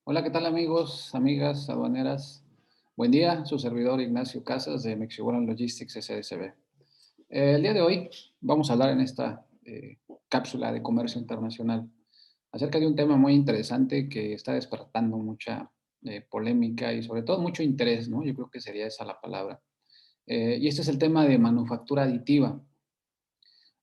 Hola, ¿qué tal amigos, amigas, aduaneras? Buen día, su servidor Ignacio Casas de Mexihuelan Logistics SSB. El día de hoy vamos a hablar en esta cápsula de comercio internacional acerca de un tema muy interesante que está despertando mucha polémica y sobre todo mucho interés, ¿no? Yo creo que sería esa la palabra. Y este es el tema de manufactura aditiva.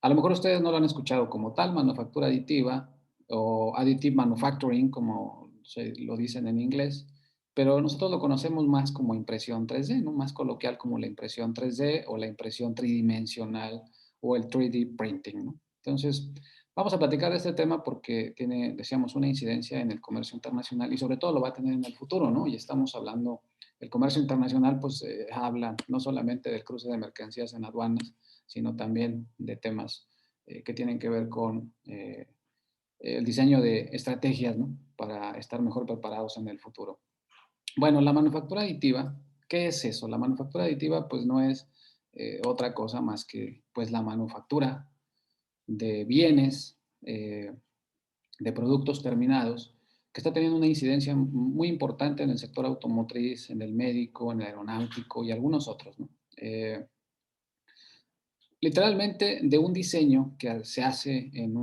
A lo mejor ustedes no lo han escuchado como tal, manufactura aditiva o additive manufacturing, como se lo dicen en inglés, pero nosotros lo conocemos más como impresión 3D, ¿no? Más coloquial como la impresión 3D o la impresión tridimensional o el 3D printing, ¿no? Entonces, vamos a platicar de este tema porque tiene, decíamos, una incidencia en el comercio internacional y sobre todo lo va a tener en el futuro, ¿no? Y estamos hablando, el comercio internacional pues habla no solamente del cruce de mercancías en aduanas, sino también de temas que tienen que ver con el diseño de estrategias, ¿no? Para estar mejor preparados en el futuro. Bueno, la manufactura aditiva, ¿qué es eso? La manufactura aditiva pues no es otra cosa más que pues la manufactura de bienes, de productos terminados, que está teniendo una incidencia muy importante en el sector automotriz, en el médico, en el aeronáutico y algunos otros, ¿no? Literalmente de un diseño que se hace en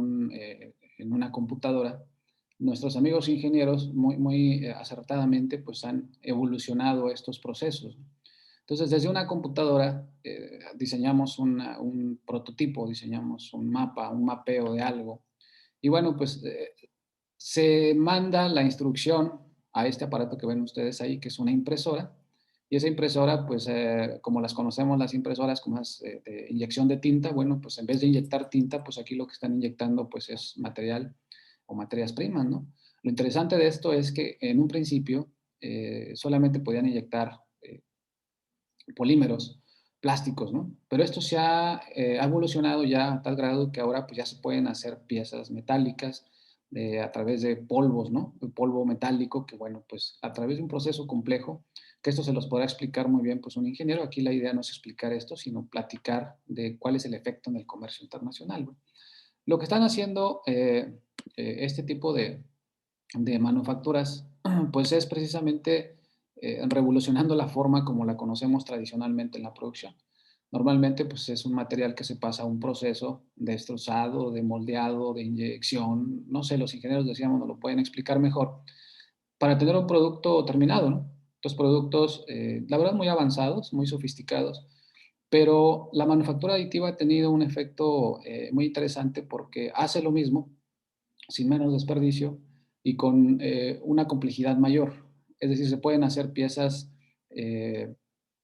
una computadora, nuestros amigos ingenieros muy acertadamente pues han evolucionado estos procesos. Entonces, desde una computadora diseñamos un prototipo, diseñamos un mapa, un mapeo de algo. Y bueno, pues se manda la instrucción a este aparato que ven ustedes ahí, que es una impresora, y esa impresora, pues como las conocemos las impresoras, como es de inyección de tinta, bueno, pues en vez de inyectar tinta, pues aquí lo que están inyectando pues es material o materias primas, ¿no? Lo interesante de esto es que en un principio solamente podían inyectar polímeros, plásticos, ¿no? Pero esto ha evolucionado ya a tal grado que ahora pues ya se pueden hacer piezas metálicas a través de polvos, ¿no? El polvo metálico que, bueno, pues a través de un proceso complejo, que esto se los podrá explicar muy bien pues un ingeniero. Aquí la idea no es explicar esto, sino platicar de cuál es el efecto en el comercio internacional, ¿no? Lo que están haciendo este tipo de manufacturas, pues es precisamente revolucionando la forma como la conocemos tradicionalmente en la producción. Normalmente, pues es un material que se pasa a un proceso de destrozado, de moldeado, de inyección, no sé, los ingenieros decíamos, nos lo pueden explicar mejor, para tener un producto terminado, ¿no? Estos productos, la verdad, muy avanzados, muy sofisticados, pero la manufactura aditiva ha tenido un efecto muy interesante porque hace lo mismo, sin menos desperdicio y con una complejidad mayor. Es decir, se pueden hacer piezas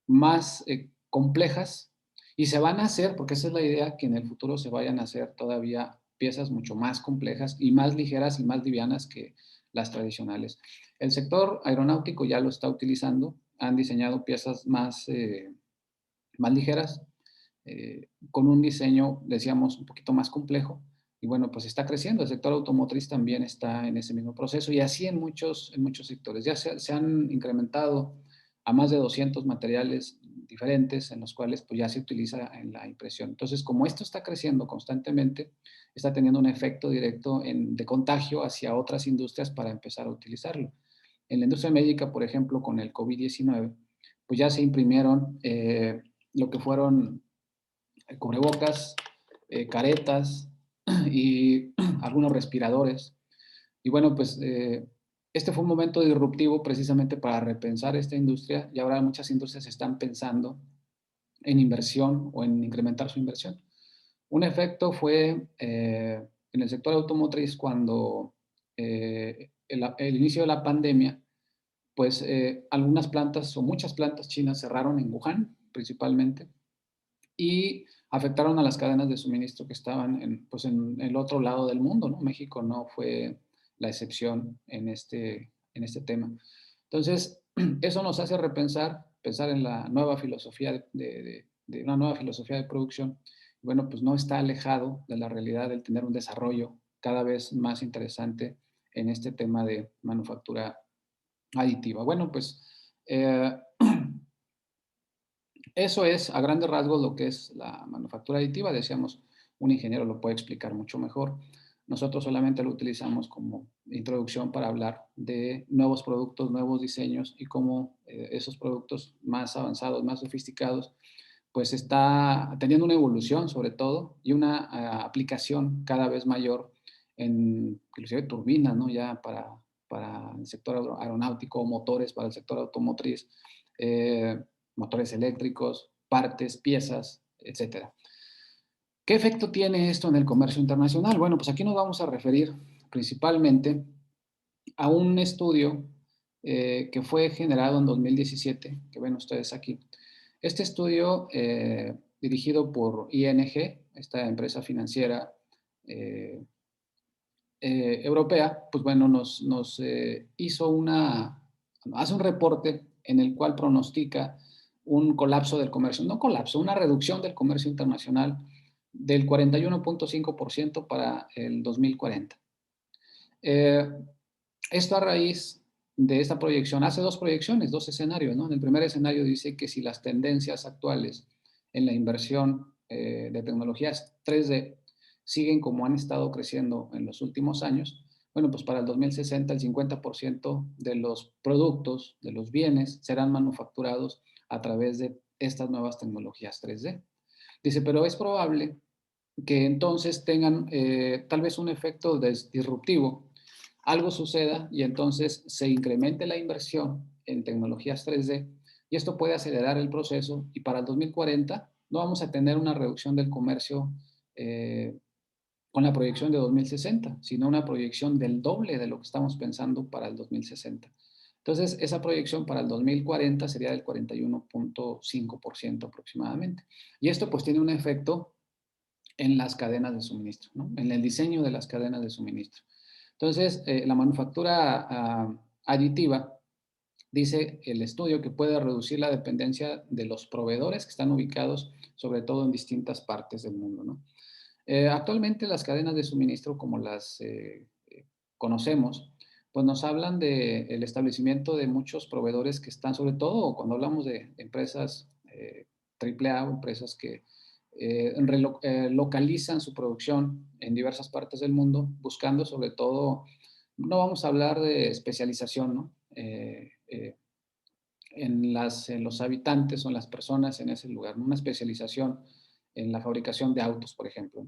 más complejas y se van a hacer, porque esa es la idea, que en el futuro se vayan a hacer todavía piezas mucho más complejas y más ligeras y más livianas que las tradicionales. El sector aeronáutico ya lo está utilizando, han diseñado piezas más ligeras, con un diseño, decíamos, un poquito más complejo. Y bueno, pues está creciendo. El sector automotriz también está en ese mismo proceso y así en muchos sectores. Ya se han incrementado a más de 200 materiales diferentes en los cuales pues ya se utiliza en la impresión. Entonces, como esto está creciendo constantemente, está teniendo un efecto directo de contagio hacia otras industrias para empezar a utilizarlo. En la industria médica, por ejemplo, con el COVID-19, pues ya se imprimieron lo que fueron cubrebocas, caretas y algunos respiradores. Y bueno, pues este fue un momento disruptivo precisamente para repensar esta industria y ahora muchas industrias están pensando en inversión o en incrementar su inversión. Un efecto fue en el sector automotriz cuando el inicio de la pandemia, pues algunas plantas o muchas plantas chinas cerraron en Wuhan principalmente y afectaron a las cadenas de suministro que estaban pues en el otro lado del mundo, ¿no? México no fue la excepción en este tema. Entonces, eso nos hace repensar, pensar en la nueva filosofía de una nueva filosofía de producción. Bueno, pues no está alejado de la realidad del tener un desarrollo cada vez más interesante en este tema de manufactura aditiva. Bueno, pues eso es a grandes rasgos lo que es la manufactura aditiva. Decíamos, un ingeniero lo puede explicar mucho mejor. nosotros solamente lo utilizamos como introducción para hablar de nuevos productos, nuevos diseños y cómo esos productos más avanzados, más sofisticados, pues está teniendo una evolución sobre todo y una aplicación cada vez mayor en inclusive turbinas, ¿no? Ya para el sector aeronáutico, motores para el sector automotriz, eh, motores eléctricos, partes, piezas, etcétera. ¿Qué efecto tiene esto en el comercio internacional? Bueno, pues aquí nos vamos a referir principalmente a un estudio que fue generado en 2017, que ven ustedes aquí. Este estudio, dirigido por ING, esta empresa financiera eh, europea, pues bueno, hace un reporte en el cual pronostica un colapso del comercio, no colapso, una reducción del comercio internacional del 41.5% para el 2040. Eh, Esto a raíz de esta proyección, hace dos proyecciones, dos escenarios, ¿no? En el primer escenario dice que si las tendencias actuales en la inversión de tecnologías 3D siguen como han estado creciendo en los últimos años, bueno, pues para el 2060 el 50% de los productos, de los bienes, serán manufacturados a través de estas nuevas tecnologías 3D. Dice, pero es probable que entonces tengan tal vez un efecto disruptivo, algo suceda y entonces se incremente la inversión en tecnologías 3D y esto puede acelerar el proceso y para el 2040 no vamos a tener una reducción del comercio eh, con la proyección de 2060, sino una proyección del doble de lo que estamos pensando para el 2060. Entonces, esa proyección para el 2040 sería del 41.5% aproximadamente. Y esto pues tiene un efecto en las cadenas de suministro, ¿no? En el diseño de las cadenas de suministro. Entonces, la manufactura aditiva, dice el estudio, que puede reducir la dependencia de los proveedores que están ubicados sobre todo en distintas partes del mundo, ¿no? Actualmente las cadenas de suministro como las conocemos, pues nos hablan del de establecimiento de muchos proveedores que están, sobre todo cuando hablamos de empresas AAA o empresas que localizan su producción en diversas partes del mundo, buscando sobre todo, no vamos a hablar de especialización, ¿no? En los habitantes o en las personas en ese lugar, ¿no? Una especialización en la fabricación de autos, por ejemplo.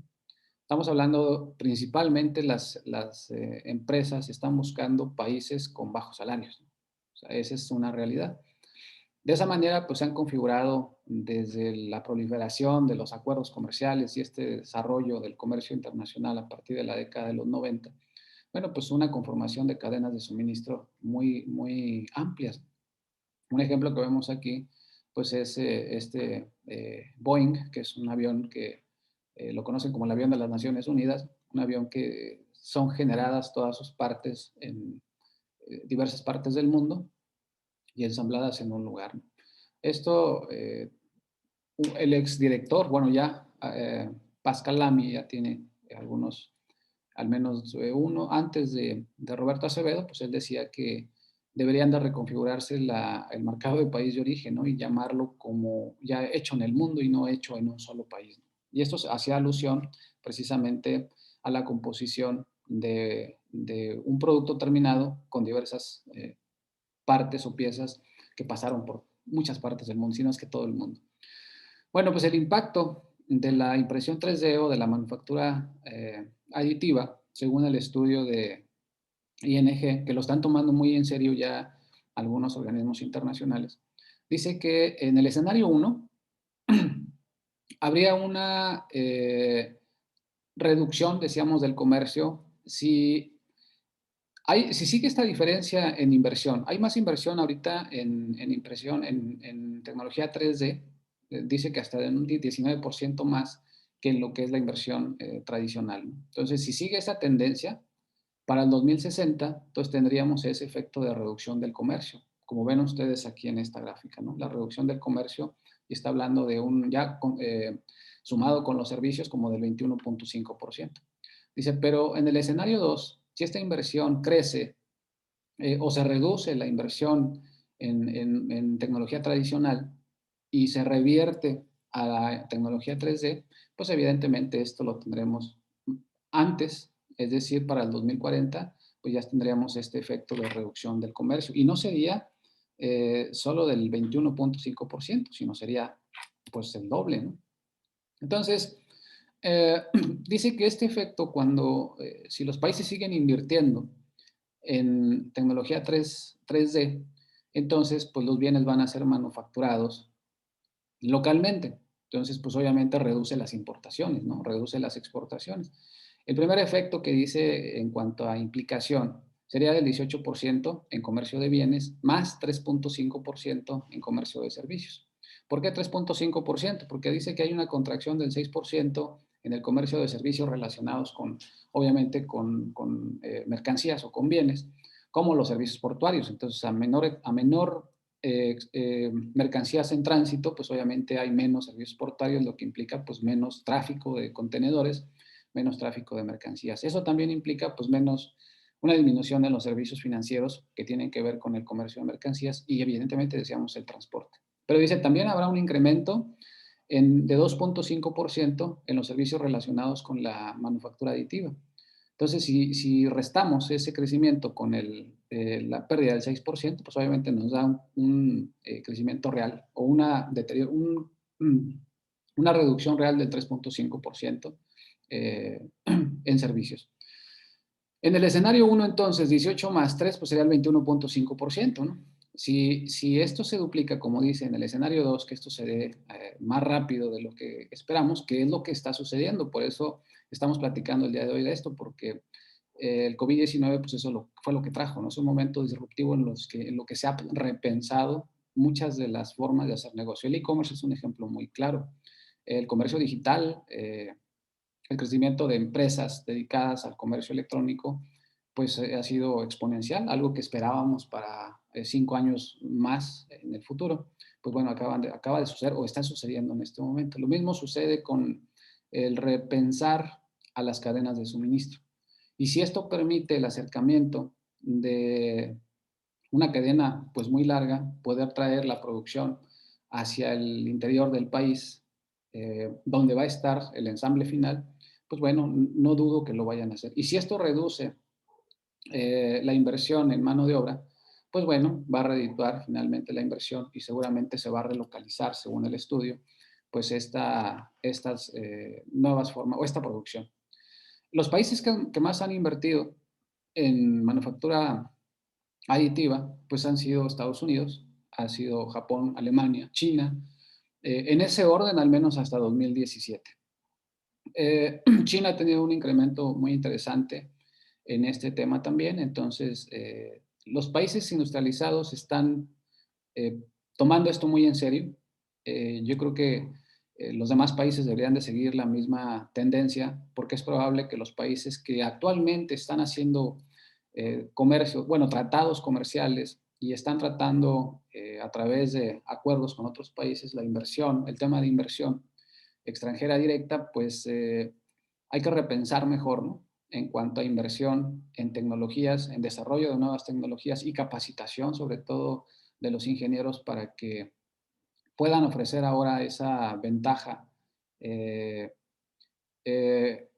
Estamos hablando principalmente las empresas están buscando países con bajos salarios, ¿no? O sea, esa es una realidad. De esa manera, pues se han configurado desde la proliferación de los acuerdos comerciales y este desarrollo del comercio internacional a partir de la década de los 90, bueno, pues una conformación de cadenas de suministro muy, muy amplias. Un ejemplo que vemos aquí, pues es Boeing, que es un avión que lo conocen como el avión de las Naciones Unidas, un avión que son generadas todas sus partes en diversas partes del mundo y ensambladas en un lugar, ¿no? Esto, el exdirector, bueno, ya Pascal Lamy ya tiene algunos, al menos uno antes de Roberto Acevedo, pues él decía que deberían de reconfigurarse el mercado de país de origen, ¿no? Y llamarlo como ya hecho en el mundo y no hecho en un solo país, ¿no? Y esto hacía alusión precisamente a la composición de un producto terminado con diversas partes o piezas que pasaron por muchas partes del mundo, si no es que todo el mundo. Bueno, pues el impacto de la impresión 3D o de la manufactura aditiva, según el estudio de ING, que lo están tomando muy en serio ya algunos organismos internacionales, dice que en el escenario 1 habría una reducción, decíamos, del comercio si sigue esta diferencia en inversión. Hay más inversión ahorita en impresión, en tecnología 3D, dice que hasta de un 19% más que en lo que es la inversión tradicional. Entonces, si sigue esa tendencia, para el 2060, entonces tendríamos ese efecto de reducción del comercio, como ven ustedes aquí en esta gráfica, ¿no? La reducción del comercio, y está hablando de sumado con los servicios, como del 21.5%. Dice, pero en el escenario 2, si esta inversión crece o se reduce la inversión en tecnología tradicional y se revierte a la tecnología 3D, pues evidentemente esto lo tendremos antes es decir, para el 2040, pues ya tendríamos este efecto de reducción del comercio. Y no sería solo del 21.5%, sino sería pues el doble, ¿no? Entonces, eh, dice que este efecto cuando, si los países siguen invirtiendo en tecnología 3D, entonces pues los bienes van a ser manufacturados localmente. Entonces, pues obviamente reduce las importaciones, ¿no? Reduce las exportaciones. El primer efecto que dice en cuanto a implicación sería del 18% en comercio de bienes, más 3.5% en comercio de servicios. ¿Por qué 3.5%? Porque dice que hay una contracción del 6% en el comercio de servicios relacionados con, obviamente, con mercancías o con bienes, como los servicios portuarios. Entonces, a menor mercancías en tránsito, pues obviamente hay menos servicios portuarios, lo que implica pues menos tráfico de contenedores, menos tráfico de mercancías. Eso también implica pues menos, una disminución en los servicios financieros que tienen que ver con el comercio de mercancías y evidentemente decíamos el transporte. Pero dice, también habrá un incremento de 2.5% en los servicios relacionados con la manufactura aditiva. Entonces, si restamos ese crecimiento con la pérdida del 6%, pues obviamente nos da un crecimiento real o una reducción real del 3.5% en servicios. En el escenario 1, entonces, 18 más 3, pues sería el 21.5%, ¿no? Si esto se duplica, como dice en el escenario 2, que esto se dé más rápido de lo que esperamos, que es lo que está sucediendo. Por eso estamos platicando el día de hoy de esto, porque el COVID-19, pues eso fue lo que trajo, ¿no? Es un momento disruptivo en lo que se ha repensado muchas de las formas de hacer negocio. El e-commerce es un ejemplo muy claro. El comercio digital, el crecimiento de empresas dedicadas al comercio electrónico, pues ha sido exponencial, algo que esperábamos para 5 años más en el futuro. Pues bueno, acaba de suceder o está sucediendo en este momento. Lo mismo sucede con el repensar a las cadenas de suministro. Y si esto permite el acercamiento de una cadena pues muy larga, poder traer la producción hacia el interior del país, donde va a estar el ensamble final, pues bueno, no dudo que lo vayan a hacer. Y si esto reduce la inversión en mano de obra, pues bueno, va a redituar finalmente la inversión y seguramente se va a relocalizar, según el estudio, pues estas nuevas formas o esta producción. Los países que más han invertido en manufactura aditiva, pues han sido Estados Unidos, ha sido Japón, Alemania, China, en ese orden al menos hasta 2017. China ha tenido un incremento muy interesante en este tema también, entonces los países industrializados están eh, tomando esto muy en serio. Yo creo que los demás países deberían de seguir la misma tendencia porque es probable que los países que actualmente están haciendo comercio, bueno, tratados comerciales y están tratando a través de acuerdos con otros países la inversión, el tema de inversión extranjera directa, pues hay que repensar mejor, ¿no? En cuanto a inversión en tecnologías, en desarrollo de nuevas tecnologías y capacitación, sobre todo de los ingenieros, para que puedan ofrecer ahora esa ventaja eh, eh,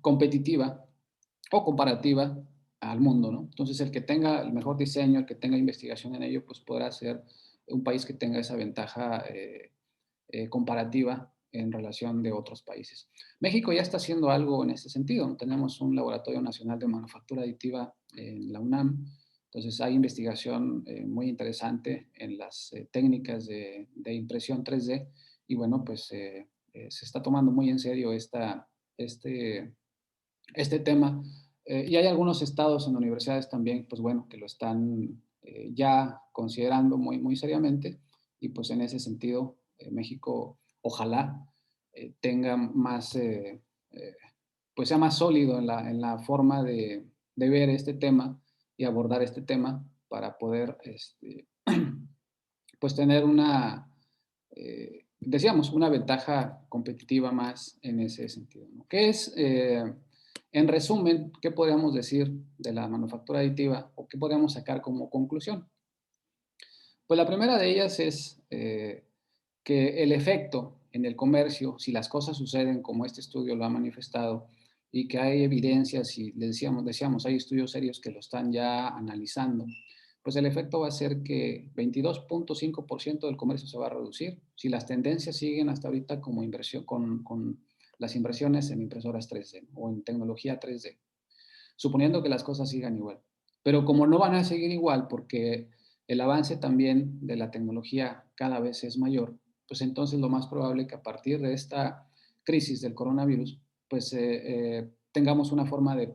competitiva o comparativa al mundo, ¿no? Entonces, el que tenga el mejor diseño, el que tenga investigación en ello, pues podrá ser un país que tenga esa ventaja comparativa en relación de otros países. México ya está haciendo algo en este sentido. Tenemos un Laboratorio Nacional de Manufactura Aditiva en la UNAM. Entonces hay investigación muy interesante en las técnicas de impresión 3D y bueno, pues se está tomando muy en serio este, este tema. Y hay algunos estados en universidades también, pues bueno, que lo están ya considerando muy, muy seriamente y pues en ese sentido México ojalá tenga más, pues sea más sólido en la forma de ver este tema y abordar este tema para poder pues tener decíamos, una ventaja competitiva más en ese sentido, ¿no? ¿Qué es, en resumen, qué podríamos decir de la manufactura aditiva o qué podríamos sacar como conclusión? Pues la primera de ellas es que el efecto en el comercio, si las cosas suceden como este estudio lo ha manifestado, y que hay evidencias y le decíamos, hay estudios serios que lo están ya analizando, pues el efecto va a ser que 22.5% del comercio se va a reducir si las tendencias siguen hasta ahorita como inversión con las inversiones en impresoras 3D o en tecnología 3D, suponiendo que las cosas sigan igual. Pero como no van a seguir igual porque el avance también de la tecnología cada vez es mayor, pues entonces lo más probable que a partir de esta crisis del coronavirus, pues tengamos una forma de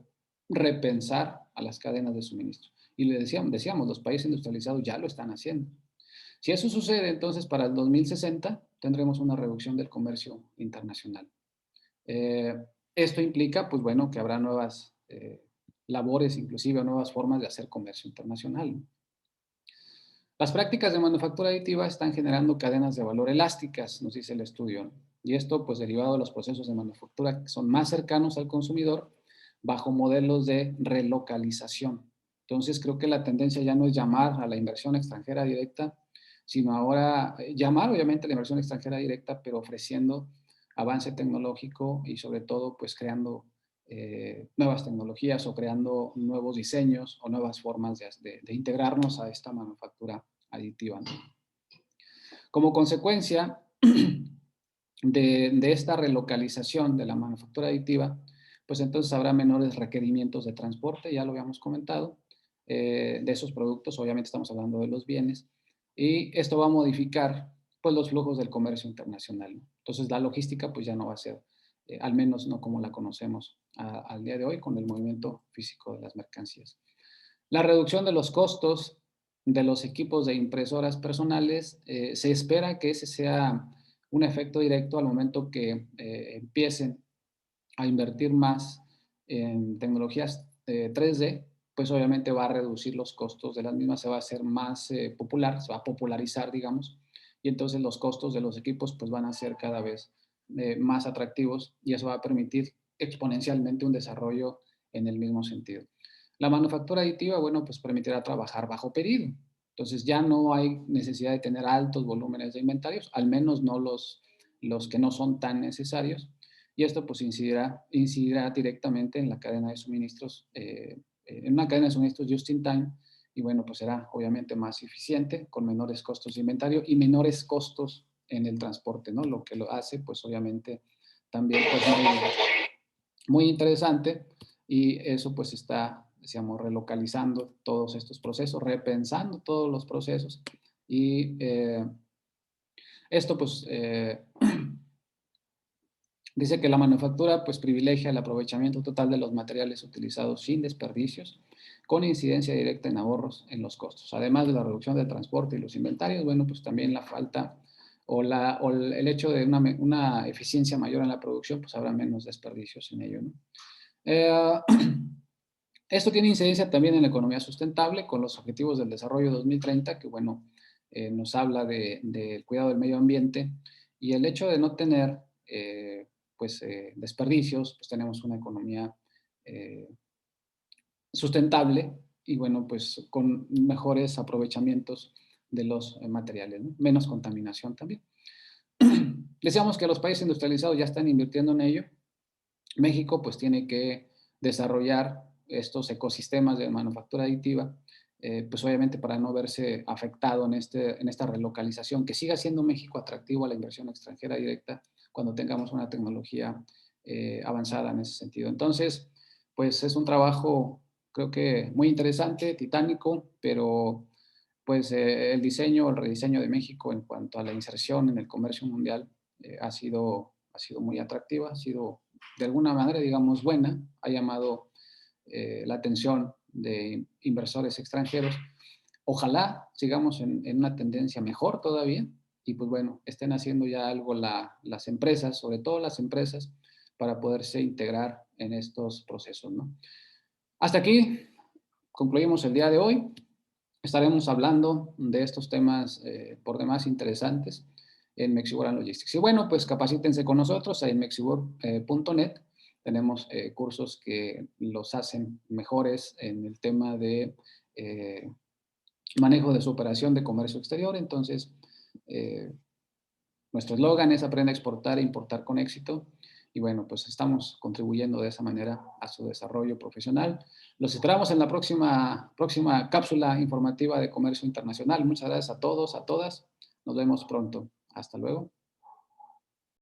repensar a las cadenas de suministro. Y le decíamos, los países industrializados ya lo están haciendo. Si eso sucede, entonces para el 2060 tendremos una reducción del comercio internacional. Eh, Esto implica, pues bueno, que habrá nuevas labores, inclusive nuevas formas de hacer comercio internacional. Las prácticas de manufactura aditiva están generando cadenas de valor elásticas, nos dice el estudio, y esto pues derivado de los procesos de manufactura que son más cercanos al consumidor bajo modelos de relocalización. Entonces creo que la tendencia ya no es llamar a la inversión extranjera directa, sino ahora llamar obviamente a la inversión extranjera directa, pero ofreciendo avance tecnológico y sobre todo pues creando nuevas tecnologías o creando nuevos diseños o nuevas formas de integrarnos a esta manufactura aditiva, ¿no? Como consecuencia de esta relocalización de la manufactura aditiva, pues entonces habrá menores requerimientos de transporte, ya lo habíamos comentado, de esos productos, obviamente estamos hablando de los bienes, y esto va a modificar pues los flujos del comercio internacional, ¿no? Entonces la logística pues ya no va a ser, al menos no como la conocemos al día de hoy con el movimiento físico de las mercancías. La reducción de los costos de los equipos de impresoras personales, se espera que ese sea un efecto directo al momento que empiecen a invertir más en tecnologías 3D, pues obviamente va a reducir los costos de las mismas, se va a hacer más popular, se va a popularizar, digamos, y entonces los costos de los equipos pues van a ser cada vez más atractivos y eso va a permitir exponencialmente un desarrollo en el mismo sentido. La manufactura aditiva, bueno, pues permitirá trabajar bajo pedido. Entonces ya no hay necesidad de tener altos volúmenes de inventarios, al menos no los que no son tan necesarios. Y esto pues incidirá directamente en la cadena de suministros, en una cadena de suministros just in time. Y bueno, pues será obviamente más eficiente, con menores costos de inventario y menores costos en el transporte, ¿no? Lo que lo hace pues obviamente también pues muy interesante y eso pues está, decíamos, relocalizando todos estos procesos, repensando todos los procesos y esto pues dice que la manufactura pues privilegia el aprovechamiento total de los materiales utilizados sin desperdicios, con incidencia directa en ahorros en los costos. Además de la reducción del transporte y los inventarios, bueno, pues también la falta o el hecho de una eficiencia mayor en la producción, pues habrá menos desperdicios en ello, ¿no? Eh, Esto tiene incidencia también en la economía sustentable con los objetivos del desarrollo 2030, que bueno, nos habla del cuidado del medio ambiente y el hecho de no tener desperdicios, pues tenemos una economía eh, sustentable y bueno, pues con mejores aprovechamientos de los materiales, ¿no? Menos contaminación también. Decíamos que los países industrializados ya están invirtiendo en ello. México pues tiene que desarrollar estos ecosistemas de manufactura aditiva, pues obviamente para no verse afectado en esta relocalización, que siga siendo México atractivo a la inversión extranjera directa cuando tengamos una tecnología avanzada en ese sentido. Entonces, pues es un trabajo creo que muy interesante, titánico, pero pues el diseño, el rediseño de México en cuanto a la inserción en el comercio mundial ha sido muy atractiva, ha sido de alguna manera, digamos, buena, ha llamado la atención de inversores extranjeros. Ojalá sigamos en una tendencia mejor todavía y pues bueno, estén haciendo ya algo las empresas, sobre todo las empresas, para poderse integrar en estos procesos, ¿no? Hasta aquí concluimos el día de hoy. Estaremos hablando de estos temas por demás interesantes en Mexibor Logistics. Y bueno, pues capacítense con nosotros en mexibor.net. Tenemos cursos que los hacen mejores en el tema de manejo de su operación de comercio exterior. Entonces, nuestro eslogan es aprende a exportar e importar con éxito. y bueno, pues estamos contribuyendo de esa manera a su desarrollo profesional. Los esperamos en la próxima cápsula informativa de comercio internacional. Muchas gracias a todos, a todas. Nos vemos pronto. Hasta luego.